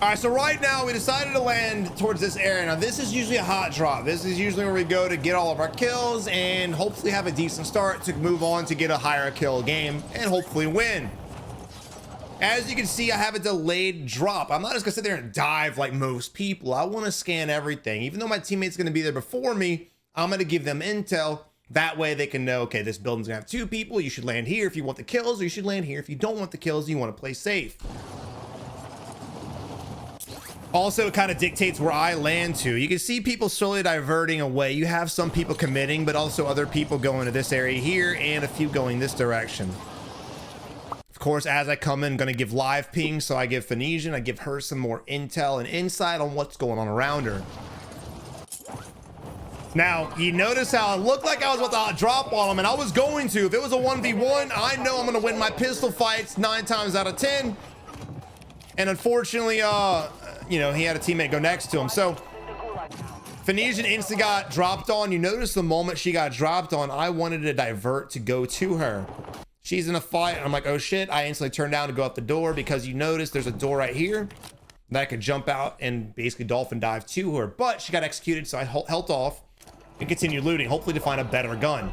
All right, so right now we decided to land towards this area. Now this is usually a hot drop. This is usually where we go to get all of our kills and hopefully have a decent start to move on to get a higher kill game and hopefully win. As you can see, I have a delayed drop. I'm not just gonna sit there and dive like most people. I want to scan everything. Even though my teammate's gonna be there before me, I'm gonna give them intel. That way they can know, okay, this building's gonna have 2 people. You should land here if you want the kills, or you should land here if you don't want the kills, you want to play safe. Also, it kind of dictates where I land to. You can see people slowly diverting away. You have some people committing, but also other people going to this area here and a few going this direction. Of course, as I come in, I'm going to give live ping. So I give Phoenician, I give her some more intel and insight on what's going on around her. Now, you notice how it looked like I was about to drop on him, and I was going to. If it was a 1v1, I know I'm going to win my pistol fights 9 times out of 10. And unfortunately, you know, he had a teammate go next to him. So Phoenician instantly got dropped on. You notice the moment she got dropped on, I wanted to divert to go to her. She's in a fight, and I'm like, oh shit. I instantly turned down to go up the door because you notice there's a door right here that I could jump out and basically dolphin dive to her. But she got executed, so I held off and continued looting, hopefully to find a better gun.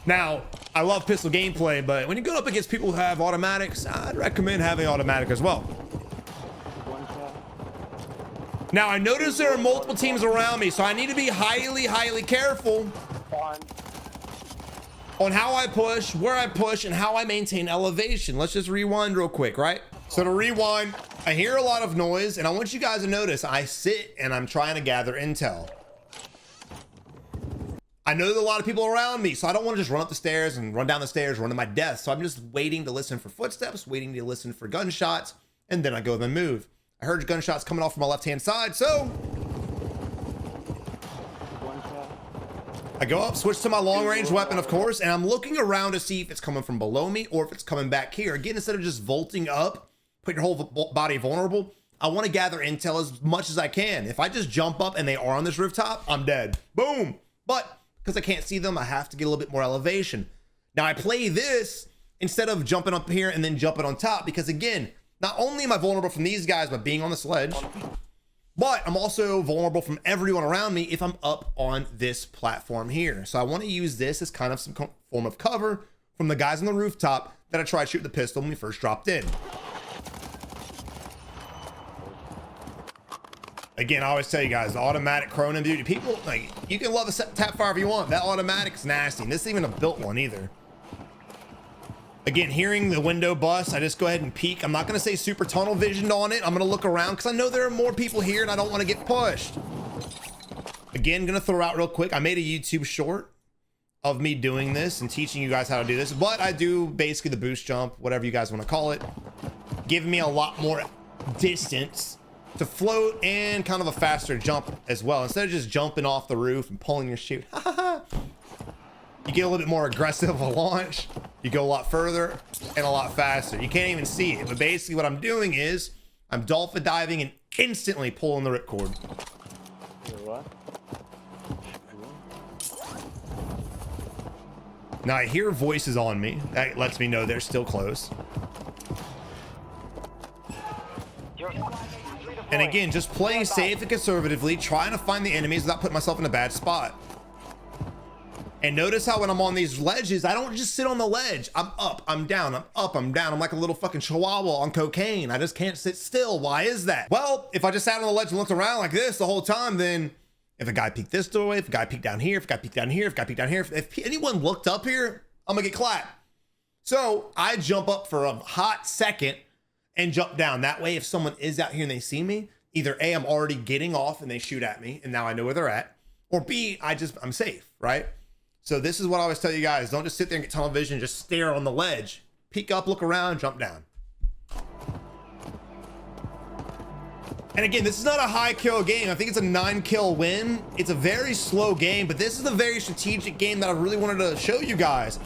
Now, I love pistol gameplay, but when you go up against people who have automatics, I'd recommend having automatic as well. Now, I notice there are multiple teams around me, so I need to be highly careful on how I push, where I push, and how I maintain elevation. Let's just rewind real quick, right? So to rewind, I hear a lot of noise, and I want you guys to notice I sit and I'm trying to gather intel. I know there's a lot of people around me, so I don't want to just run up the stairs and run down the stairs, run to my death. So I'm just waiting to listen for footsteps, waiting to listen for gunshots, and then I go and move. I heard gunshots coming off from my left-hand side, so I go up, switch to my long-range weapon, of course, and I'm looking around to see if it's coming from below me or if it's coming back here. Again, instead of just vaulting up, put your whole body vulnerable, I want to gather intel as much as I can. If I just jump up and they are on this rooftop, I'm dead. Boom. But because I can't see them, I have to get a little bit more elevation. Now I play this instead of jumping up here and then jumping on top, because again, not only am I vulnerable from these guys by being on the sledge, but I'm also vulnerable from everyone around me if I'm up on this platform here. So I want to use this as kind of some form of cover from the guys on the rooftop that I tried shooting the pistol when we first dropped in. Again, I always tell you guys, the automatic Cronin, dude, people, like, you can love a tap fire if you want. That automatic is nasty, and this isn't even a built one either. Again, hearing the window bust, I just go ahead and peek. I'm not going to say super tunnel visioned on it. I'm going to look around because I know there are more people here, and I don't want to get pushed. Again, going to throw out real quick. I made a YouTube short of me doing this and teaching you guys how to do this, but I do basically the boost jump, whatever you guys want to call it, giving me a lot more distance to float and kind of a faster jump as well. Instead of just jumping off the roof and pulling your chute, you get a little bit more aggressive of a launch. You go a lot further and a lot faster. You can't even see it, but basically what I'm doing is I'm dolphin diving and instantly pulling the ripcord. Now I hear voices on me. That lets me know they're still close. And again, just playing safe and conservatively, trying to find the enemies without putting myself in a bad spot. And notice how when I'm on these ledges, I don't just sit on the ledge. I'm up, I'm down, I'm up, I'm down. I'm like a little fucking chihuahua on cocaine. I just can't sit still. Why is that? Well, if I just sat on the ledge and looked around like this the whole time, then if a guy peeked this doorway, if a guy peeked down here, if a guy peeked down here, if a guy peeked down here, if anyone looked up here, I'm gonna get clapped. So I jump up for a hot second and jump down. That way, if someone is out here and they see me, either A, I'm already getting off and they shoot at me and now I know where they're at, or B, I'm safe, right? So this is what I always tell you guys. Don't just sit there and get tunnel vision, just stare on the ledge. Peek up, look around, jump down. And again, this is not a high kill game. I think it's a 9 kill win. It's a very slow game, but this is a very strategic game that I really wanted to show you guys.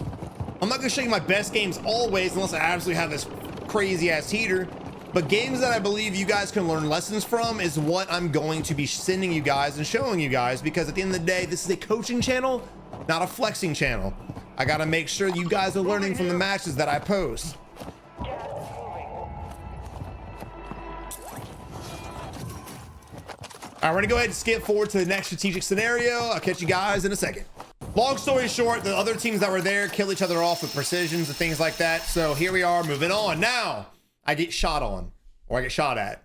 I'm not gonna show you my best games always, unless I absolutely have this crazy ass heater, but games that I believe you guys can learn lessons from is what I'm going to be sending you guys and showing you guys, because at the end of the day, this is a coaching channel, not a flexing channel. I got to make sure you guys are learning from the matches that I post. All right, we're gonna go ahead and skip forward to the next strategic scenario. I'll catch you guys in a second. Long story short, the other teams that were there kill each other off with precisions and things like that. So here we are moving on. Now I get shot on, or I get shot at.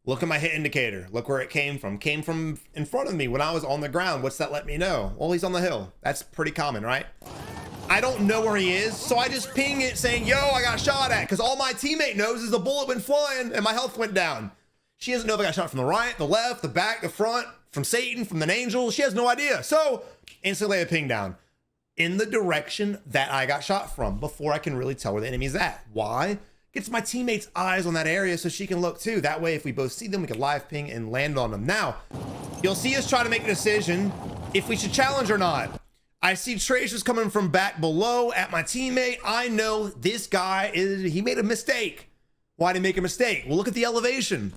Look at my hit indicator. Look where it came from. Came from in front of me when I was on the ground. What's that let me know? Well, he's on the hill. That's pretty common, right? I don't know where he is, so I just ping it saying, yo, I got shot at, because all my teammate knows is the bullet went flying and my health went down. She doesn't know if I got shot from the right, the left, the back, the front, from Satan, from an angel. She has no idea. So instantly lay a ping down in the direction that I got shot from before I can really tell where the enemy's at. Why? Gets my teammates' eyes on that area so she can look too. That way, if we both see them, we can live ping and land on them. Now, you'll see us try to make a decision if we should challenge or not. I see tracers coming from back below at my teammate. I know this guy he made a mistake. Why did he make a mistake? Well, look at the elevation.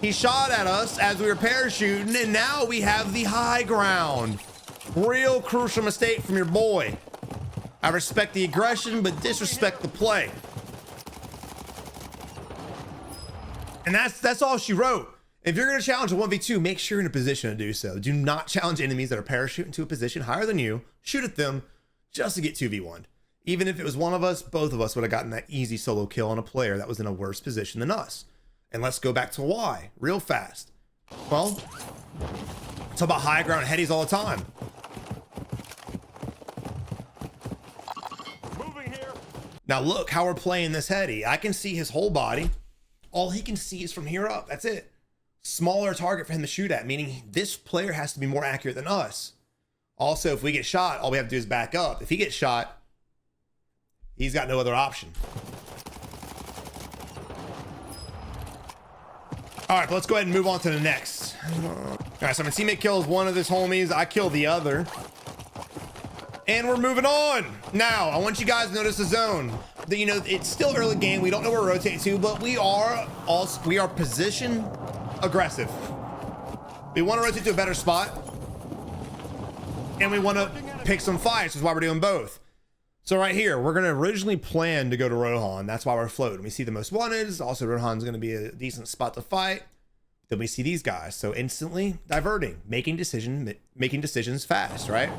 He shot at us as we were parachuting, and now we have the high ground. Real crucial mistake from your boy. I respect the aggression, but disrespect the play. And that's all she wrote. If you're going to challenge a 1v2, make sure you're in a position to do so. Do not challenge enemies that are parachuting to a position higher than you. Shoot at them just to get 2v1. Even if it was one of us, both of us would have gotten that easy solo kill on a player that was in a worse position than us. And let's go back to why real fast. Well, it's about high ground headies all the time. Moving here. Now look how we're playing this heady. I can see his whole body. All he can see is from here up. That's it. Smaller target for him to shoot at, meaning this player has to be more accurate than us. Also, if we get shot, all we have to do is back up. If he gets shot, he's got no other option. All right, let's go ahead and move on to the next. All right, so my teammate kills one of his homies. I kill the other. And we're moving on. Now, I want you guys to notice the zone. You know, it's still early game. We don't know where to rotate to, but we are position aggressive. We want to rotate to a better spot. And we want to pick some fights, which is why we're doing both. So right here, we're going to originally plan to go to Rohan. That's why we're floating. We see the most wanted. Also, Rohan's going to be a decent spot to fight. Then we see these guys. So instantly diverting, making decisions fast, right?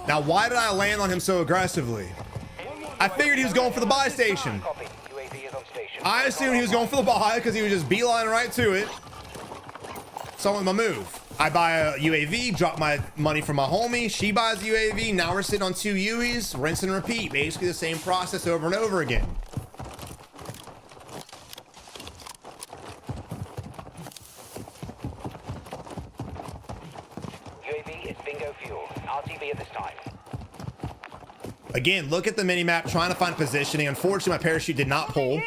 Now, why did I land on him so aggressively? I figured he was going for the buy station. I assumed he was going for the buy because he was just beelining right to it. So I went with my move. I buy a UAV, drop my money from my homie. She buys a UAV. Now we're sitting on 2 UAVs, rinse and repeat. Basically the same process over and over again. UAV is bingo fuel. RTV at this time. Again, look at the mini-map, trying to find positioning. Unfortunately, my parachute did not pull.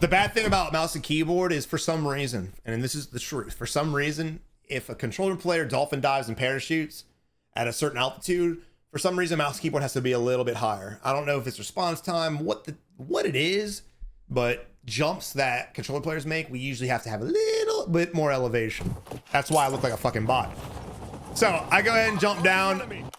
The bad thing about mouse and keyboard is for some reason, and this is the truth, for some reason, if a controller player dolphin dives and parachutes at a certain altitude, for some reason, mouse and keyboard has to be a little bit higher. I don't know if it's response time, what it is, but jumps that controller players make, we usually have to have a little bit more elevation. That's why I look like a fucking bot. So I go ahead and jump down.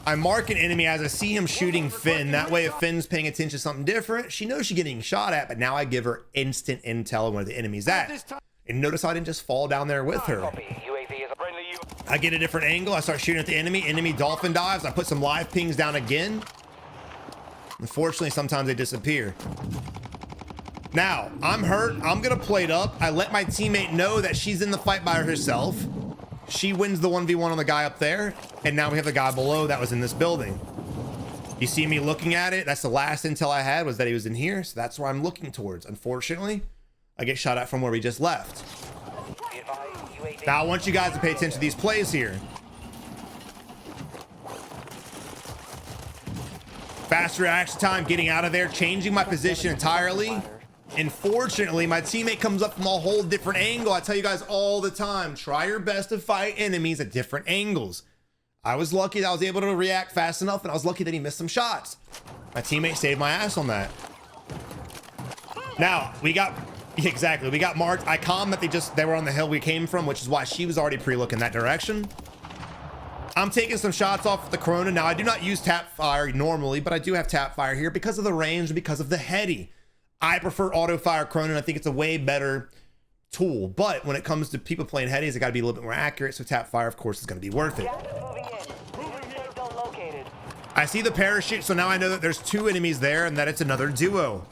I mark an enemy as I see him shooting Finn. That way, if Finn's paying attention to something different, she knows she's getting shot at, but now I give her instant intel on where the enemy's at. And notice I didn't just fall down there with her. I get a different angle. I start shooting at the enemy. Enemy dolphin dives. I put some live pings down again. Unfortunately, sometimes they disappear. Now, I'm hurt. I'm going to plate up. I let my teammate know that she's in the fight by herself. She wins the 1v1 on the guy up there, and now we have the guy below that was in this building. You see me looking at it? That's the last intel I had, was that he was in here, so that's where I'm looking towards. Unfortunately, I get shot at from where we just left. Now I want you guys to pay attention to these plays here. Fast reaction time, getting out of there, changing my position entirely. Unfortunately, my teammate comes up from a whole different angle. I tell you guys all the time, try your best to fight enemies at different angles. I was lucky that I was able to react fast enough, and I was lucky that he missed some shots. My teammate saved my ass on that. Now, we got marked. I calmed that they were on the hill we came from, which is why she was already pre-looking that direction. I'm taking some shots off the Corona. Now, I do not use tap fire normally, but I do have tap fire here because of the range and because of the heady. I prefer auto fire Corona, and I think it's a way better tool. But when it comes to people playing headies, it got to be a little bit more accurate. So tap fire, of course, is going to be worth it. I see the parachute, so now I know that there's 2 enemies there and that it's another duo.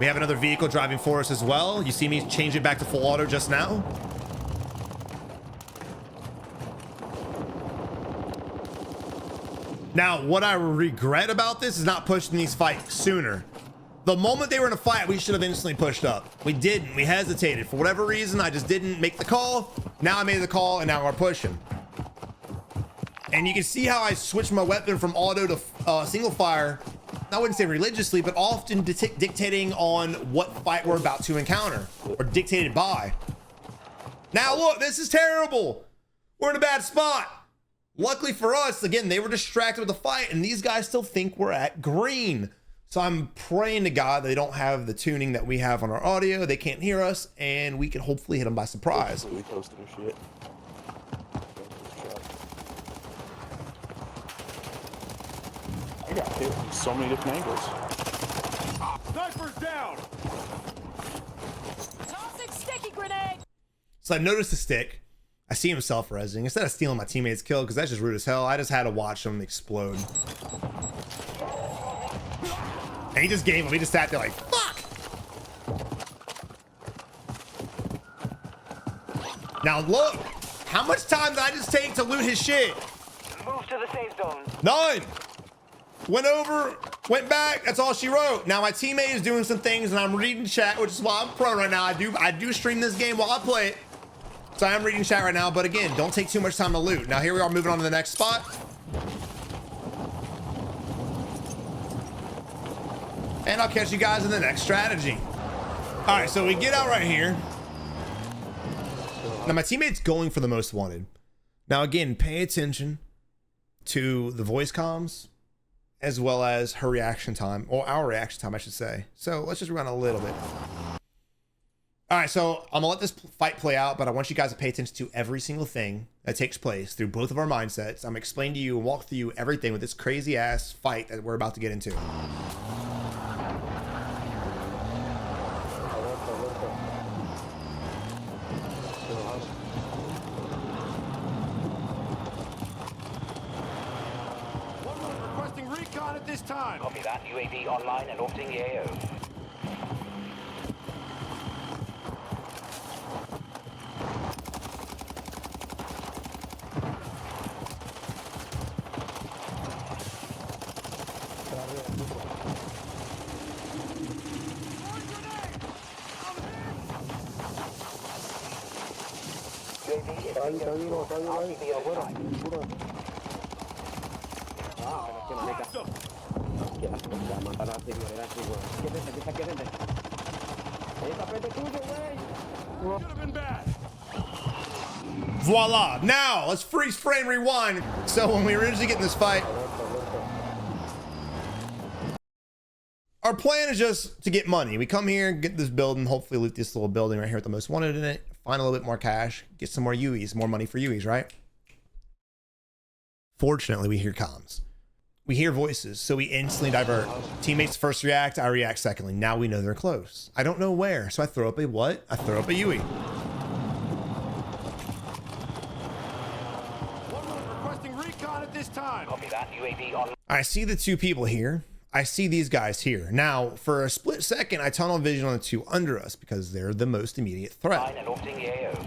We have another vehicle driving for us as well. You see me change it back to full auto just now. Now, what I regret about this is not pushing these fights sooner. The moment they were in a fight, we should have instantly pushed up. We didn't. We hesitated. For whatever reason, I just didn't make the call. Now I made the call, and now we're pushing. And you can see how I switched my weapon from auto to single fire. I wouldn't say religiously, but often dictating on what fight we're about to encounter, or dictated by. Now look, this is terrible. We're in a bad spot. Luckily for us, again, they were distracted with the fight, and these guys still think we're at green. So I'm praying to God they don't have the tuning that we have on our audio. They can't hear us, and we can hopefully hit them by surprise. We posted their shit. I got hit from so many different angles. Sniper's down! Toxic sticky grenade! So I noticed the stick. I see him self-resing. Instead of stealing my teammate's kill, because that's just rude as hell, I just had to watch him explode. And he just gave him. He just sat there like, fuck! Now look! How much time did I just take to loot his shit? Move to the safe zone. None! Went over, went back, that's all she wrote. Now my teammate is doing some things and I'm reading chat, which is why I'm pro right now. I do stream this game while I play it. So I am reading chat right now, but again, don't take too much time to loot. Now here we are moving on to the next spot. And I'll catch you guys in the next strategy. All right, so we get out right here. Now my teammate's going for the most wanted. Now again, pay attention to the voice comms as well as her reaction time, or our reaction time, I should say. So let's just run a little bit. All right, so I'm gonna let this fight play out, but I want you guys to pay attention to every single thing that takes place through both of our mindsets. I'm gonna explain to you and walk through you everything with this crazy ass fight that we're about to get into. Requesting recon at this time. Copy that. UAV online and orbiting the AO. Could have been bad. Voila. Now let's freeze frame rewind. So when we were originally getting this fight, our plan is just to get money. We come here, get this building, hopefully loot this little building right here with the most wanted in it, find a little bit more cash, get some more UEs, more money for UEs, right? Fortunately, we hear comms. We hear voices, so we instantly divert. Teammates first react, I react secondly. Now we know they're close. I don't know where, so I throw up a what? I throw up a UE. Requesting recon at this time. Copy that. UAV online. I see the 2 people here. I see these guys here. Now, for a split second, I tunnel vision on the 2 under us because they're the most immediate threat. And orbiting the AO.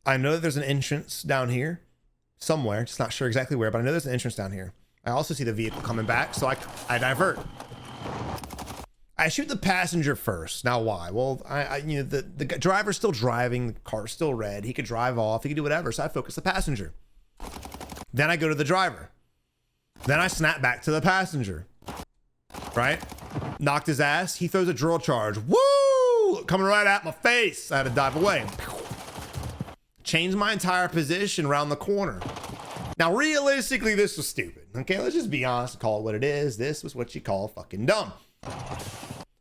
I know that there's an entrance down here somewhere, just not sure exactly where, but I know there's an entrance down here. I also see the vehicle coming back, so I divert. I shoot the passenger first. Now why? Well, you know, the driver's still driving, the car's still red. He could drive off, he could do whatever, so I focus the passenger. Then I go to the driver. Then I snap back to the passenger. Right? Knocked his ass. He throws a drill charge. Woo! Coming right at my face. I had to dive away. Changed my entire position around the corner. Now, realistically, this was stupid. Okay, let's just be honest and call it what it is. This was what you call fucking dumb.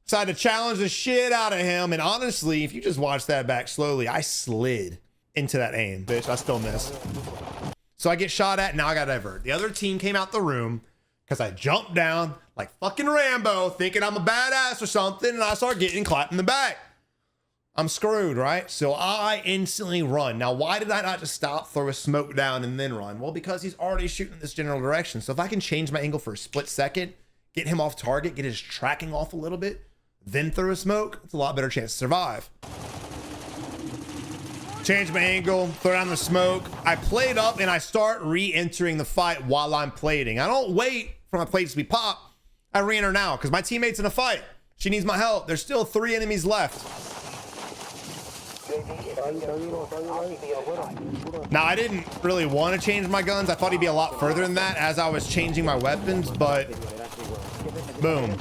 Decided to challenge the shit out of him. And honestly, if you just watch that back slowly, I slid. into that aim. Bitch, I still miss. So I get shot at, now I got to divert. The other team came out the room because I jumped down like fucking Rambo thinking I'm a badass or something, and I start getting clapped in the back. I'm screwed, right? So I instantly run. Now, why did I not just stop, throw a smoke down, and then run? Well, because he's already shooting in this general direction. So if I can change my angle for a split second, get him off target, get his tracking off a little bit, then throw a smoke, it's a lot better chance to survive. Change my angle, throw down the smoke. I plate up and I start re-entering the fight while I'm plating. I don't wait for my plates to be popped. I re-enter now because my teammate's in a fight. She needs my help. There's still 3 enemies left. Now, I didn't really want to change my guns. I thought he'd be a lot further than that as I was changing my weapons, but boom.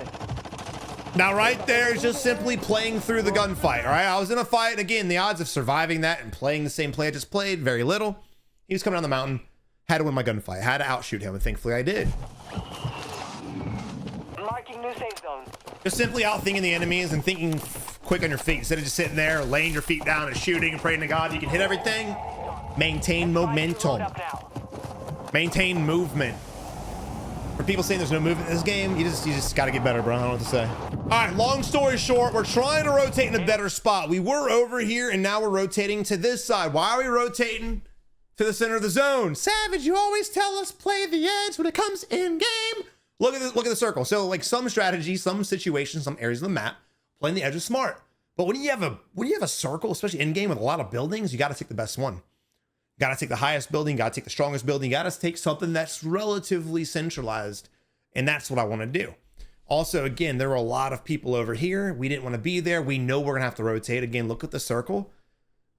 Now, right there is just simply playing through the gunfight, all right? I was in a fight. Again, the odds of surviving that and playing the same play I just played, very little. He was coming down the mountain. Had to win my gunfight. Had to outshoot him, and thankfully I did. Marking new safe zone. Just simply outthinking the enemies and thinking quick on your feet instead of just sitting there, laying your feet down and shooting and praying to God you can hit everything. Maintain momentum. Maintain movement. For people saying there's no movement in this game, you just got to get better, bro. I don't know what to say. All right, long story short, we're trying to rotate in a better spot. We were over here, and now we're rotating to this side. Why are we rotating to the center of the zone? Savage, you always tell us play the edge when it comes in game. Look at the circle. So like some strategies, some situations, some areas of the map, playing the edge is smart. But when you have a circle, especially in game with a lot of buildings, you got to take the best one. You got to take the highest building, got to take the strongest building, you got to take something that's relatively centralized. And that's what I want to do. Also, again, there were a lot of people over here. We didn't want to be there. We know we're going to have to rotate. Again, look at the circle.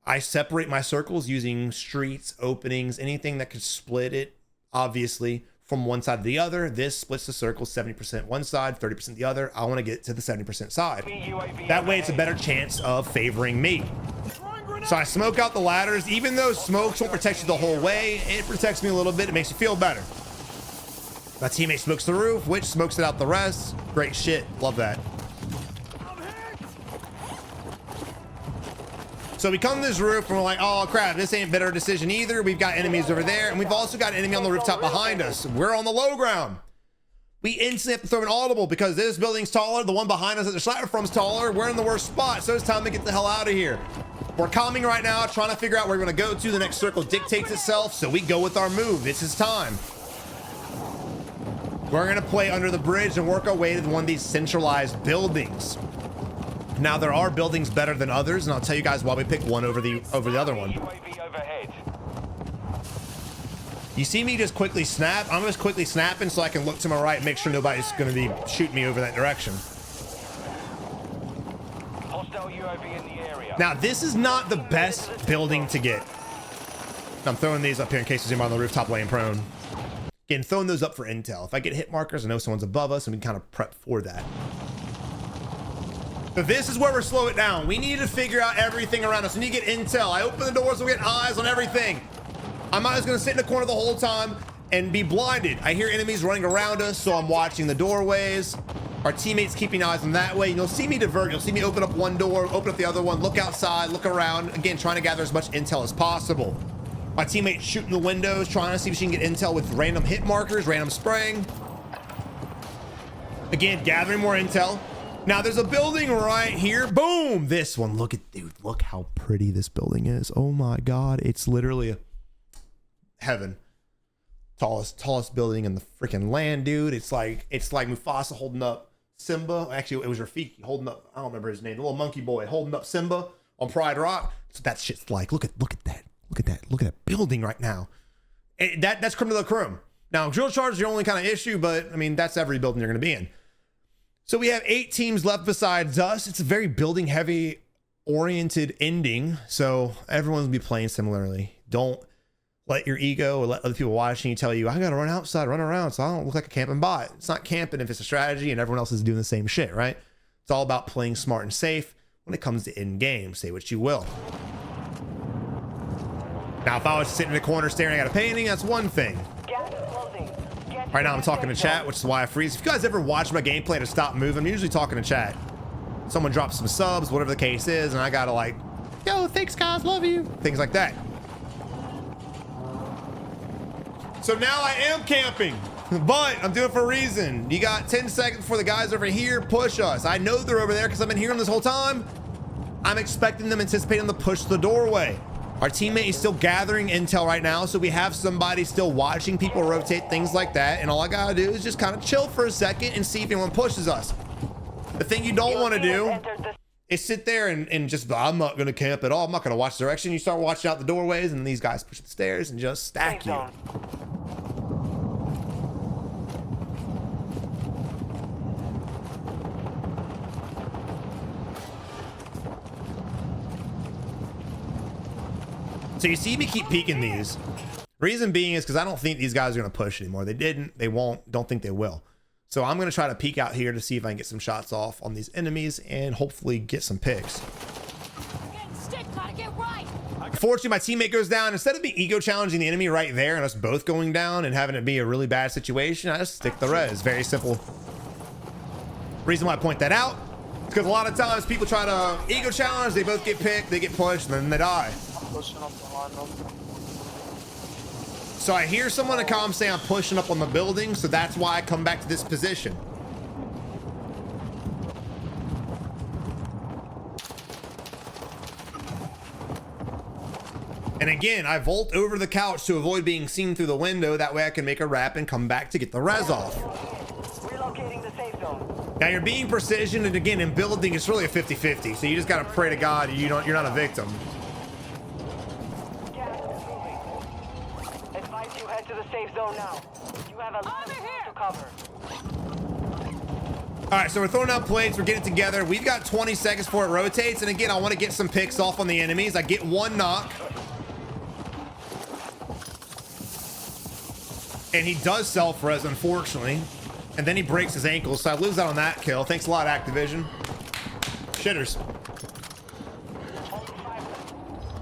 I separate my circles using streets, openings, anything that could split it, obviously, from one side to the other. This splits the circle 70% one side, 30% the other. I want to get to the 70% side. That way it's a better chance of favoring me. So I smoke out the ladders. Even though smokes won't protect you the whole way, it protects me a little bit. It makes you feel better. My teammate smokes the roof, which smokes it out the rest. Great shit. Love that. So we come to this roof and we're like, oh crap, this ain't a better decision either. We've got enemies over there, and we've also got an enemy on the rooftop behind us. We're on the low ground. We instantly have to throw an audible because this building's taller. The one behind us that they're sniping from is taller. We're in the worst spot, so it's time to get the hell out of here. We're calming right now, trying to figure out where we're gonna go to. The next circle dictates itself, so we go with our move. This is time. We're gonna play under the bridge and work our way to one of these centralized buildings. Now, there are buildings better than others, and I'll tell you guys why we picked one over the other one. You see me just quickly snap? I'm just quickly snapping so I can look to my right and make sure nobody's going to be shooting me over that direction. Hostile UAV in the area. Now, this is not the best building to get. I'm throwing these up here in case there's anybody on the rooftop laying prone. Again, throwing those up for intel. If I get hit markers, I know someone's above us, and we can kind of prep for that. But this is where we're slow it down. We need to figure out everything around us. We need to get intel. I open the doors so we get eyes on everything. I'm not just gonna sit in the corner the whole time and be blinded. I hear enemies running around us, so I'm watching the doorways. Our teammates keeping eyes on that way. And you'll see me divert. You'll see me open up one door, open up the other one, look outside, look around. Again, trying to gather as much intel as possible. My teammates shooting the windows, trying to see if she can get intel with random hit markers, random spraying. Again, gathering more intel. Now there's a building right here. Boom! This one. Look at, dude, look how pretty this building is. Oh my God. It's literally a heaven. Tallest building in the freaking land, dude. It's like Mufasa holding up Simba. Actually, it was Rafiki holding up, I don't remember his name, the little monkey boy holding up Simba on Pride Rock. So that shit's like, look at that. Look at that building right now. That's creme de la creme. Now, drill charge is your only kind of issue, but I mean, that's every building you're going to be in. So we have 8 teams left besides us. It's a very building heavy oriented ending. So everyone's gonna be playing similarly. Don't let your ego or let other people watching you tell you, I got to run outside, run around so I don't look like a camping bot. It's not camping if it's a strategy and everyone else is doing the same shit, right? It's all about playing smart and safe when it comes to in game. Say what you will. Now, if I was sitting in the corner staring at a painting, that's one thing. Right now I'm talking to chat, which is why I freeze. If you guys ever watch my gameplay to stop moving, I'm usually talking to chat. Someone drops some subs, whatever the case is, and I gotta like Yo, thanks guys, love you. Things like that. So now I am camping, but I'm doing it for a reason. You got 10 seconds before the guys over here push us. I know they're over there because I've been hearing them this whole time. I'm expecting them, anticipating them to push the doorway. Our teammate is still gathering intel right now, so we have somebody still watching people rotate, things like that. And all I gotta do is just kind of chill for a second and see if anyone pushes us. The thing you don't want to do is sit there and just, I'm not gonna camp at all. I'm not gonna watch direction. You start watching out the doorways and these guys push the stairs and just stack you. So you see me keep peeking these. Reason being is because I don't think these guys are going to push anymore. They didn't, they won't, don't think they will. So I'm going to try to peek out here to see if I can get some shots off on these enemies and hopefully get some picks. Unfortunately, my teammate goes down. Instead of being ego challenging the enemy right there and us both going down and having it be a really bad situation, I just stick the res. Very simple. Reason why I point that out is because a lot of times people try to ego challenge, they both get picked, they get pushed, and then they die. So I hear someone in comms say I'm pushing up on the building, so that's why I come back to this position. And again, I vault over the couch to avoid being seen through the window. That way I can make a wrap and come back to get the res off. Relocating the safe zone. Now you're being precision, and again, in building, it's really a 50-50. So you just gotta pray to God you're not a victim. To the safe zone now. You have a lot of room to cover. All right, so we're throwing out plates. We're getting it together. We've got 20 seconds before it rotates. And again, I want to get some picks off on the enemies. I get one knock. And he does self-res, unfortunately. And then he breaks his ankle. So I lose out on that kill. Thanks a lot, Activision. Shitters.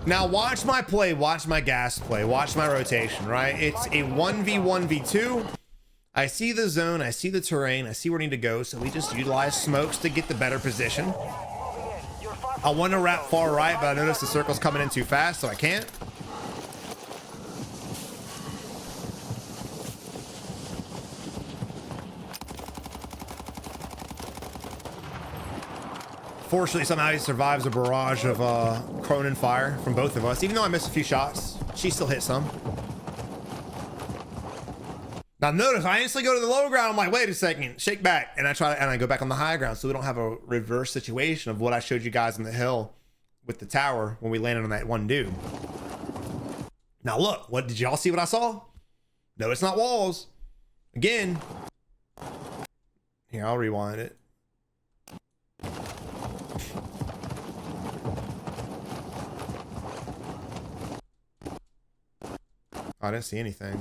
Now watch my play, watch my gas play, watch my rotation, right? It's a 1v1v2. I see the zone, I see the terrain, I see where I need to go, so we just utilize smokes to get the better position. I want to wrap far right, but I noticed the circle's coming in too fast, so I can't. Fortunately, somehow he survives a barrage of Cronin fire from both of us. Even though I missed a few shots, she still hit some. Now notice, I instantly go to the low ground. I'm like, wait a second, shake back. And I go back on the high ground so we don't have a reverse situation of what I showed you guys on the hill with the tower when we landed on that one dude. Now look, what did y'all see what I saw? No, it's not walls. Again. Here, I'll rewind it. I didn't see anything.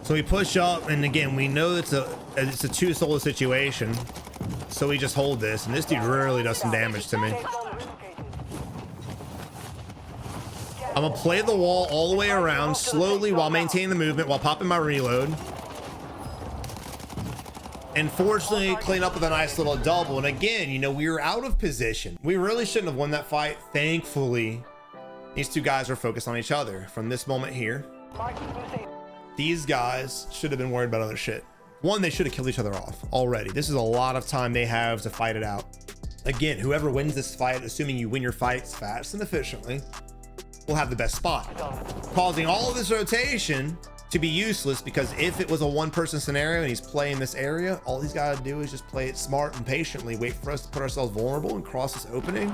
So we push up, and again, we know it's a two solo situation. So we just hold this, and this dude really does some damage to me. I'm gonna play the wall all the way around slowly while maintaining the movement, while popping my reload. And fortunately, clean up with a nice little double. And again, you know, we were out of position. We really shouldn't have won that fight. Thankfully, these two guys were focused on each other. From this moment here, these guys should have been worried about other shit. One, they should have killed each other off already. This is a lot of time they have to fight it out. Again, whoever wins this fight, assuming you win your fights fast and efficiently, will have the best spot, causing all of this rotation to be useless, because if it was a one-person scenario and he's playing this area, all he's got to do is just play it smart and patiently, wait for us to put ourselves vulnerable and cross this opening,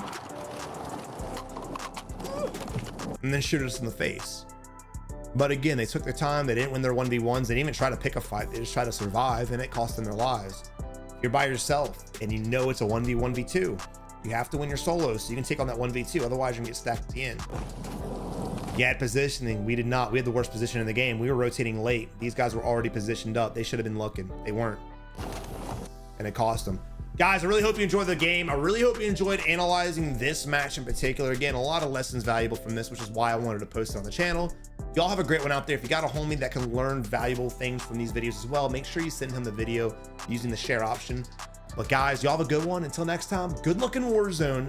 and then shoot us in the face. But again, they took their time. They didn't win their 1v1s. They didn't even try to pick a fight. They just tried to survive, and it cost them their lives. You're by yourself, and you know it's a 1v1v2. You have to win your solos so you can take on that 1v2. Otherwise, you're gonna get stacked at the end. Yeah, at positioning, we did not. We had the worst position in the game. We were rotating late. These guys were already positioned up. They should have been looking. They weren't. And it cost them. Guys, I really hope you enjoyed the game. I really hope you enjoyed analyzing this match in particular. Again, a lot of lessons valuable from this, which is why I wanted to post it on the channel. If Y'all have a great one out there. If you got a homie that can learn valuable things from these videos as well, make sure you send him the video using the share option. But guys, y'all have a good one. Until next time, good luck in Warzone.